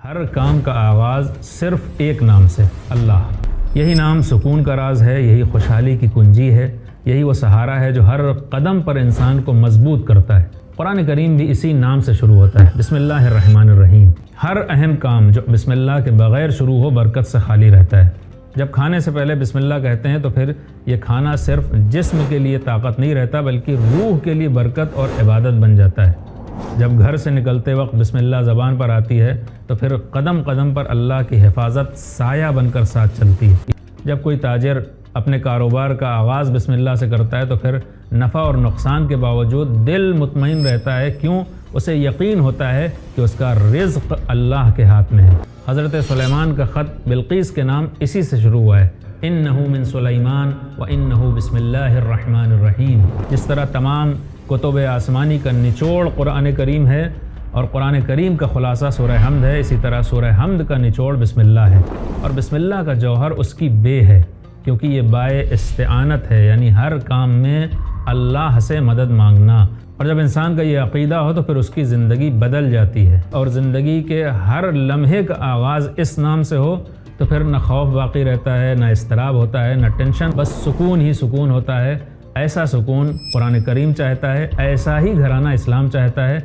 ہر کام کا آغاز صرف ایک نام سے، اللہ۔ یہی نام سکون کا راز ہے، یہی خوشحالی کی کنجی ہے، یہی وہ سہارا ہے جو ہر قدم پر انسان کو مضبوط کرتا ہے۔ قرآن کریم بھی اسی نام سے شروع ہوتا ہے، بسم اللہ الرحمن الرحیم۔ ہر اہم کام جو بسم اللہ کے بغیر شروع ہو برکت سے خالی رہتا ہے۔ جب کھانے سے پہلے بسم اللہ کہتے ہیں تو پھر یہ کھانا صرف جسم کے لیے طاقت نہیں رہتا بلکہ روح کے لیے برکت اور عبادت بن جاتا ہے۔ جب گھر سے نکلتے وقت بسم اللہ زبان پر آتی ہے تو پھر قدم قدم پر اللہ کی حفاظت سایہ بن کر ساتھ چلتی ہے۔ جب کوئی تاجر اپنے کاروبار کا آغاز بسم اللہ سے کرتا ہے تو پھر نفع اور نقصان کے باوجود دل مطمئن رہتا ہے، کیوں؟ اسے یقین ہوتا ہے کہ اس کا رزق اللہ کے ہاتھ میں ہے۔ حضرت سلیمان کا خط بلقیس کے نام اسی سے شروع ہوا ہے، انہو من سلیمان و انہو بسم اللہ الرحمن الرحیم۔ جس طرح تمام کتب آسمانی کا نچوڑ قرآن کریم ہے اور قرآن کریم کا خلاصہ سورہ حمد ہے، اسی طرح سورہ حمد کا نچوڑ بسم اللہ ہے، اور بسم اللہ کا جوہر اس کی بے ہے، کیونکہ یہ بائے استعانت ہے، یعنی ہر کام میں اللہ سے مدد مانگنا۔ اور جب انسان کا یہ عقیدہ ہو تو پھر اس کی زندگی بدل جاتی ہے، اور زندگی کے ہر لمحے کا آغاز اس نام سے ہو تو پھر نہ خوف باقی رہتا ہے، نہ اضطراب ہوتا ہے، نہ ٹینشن، بس سکون ہی سکون ہوتا ہے۔ ایسا سکون قرآن کریم چاہتا ہے، ایسا ہی گھرانہ اسلام چاہتا ہے۔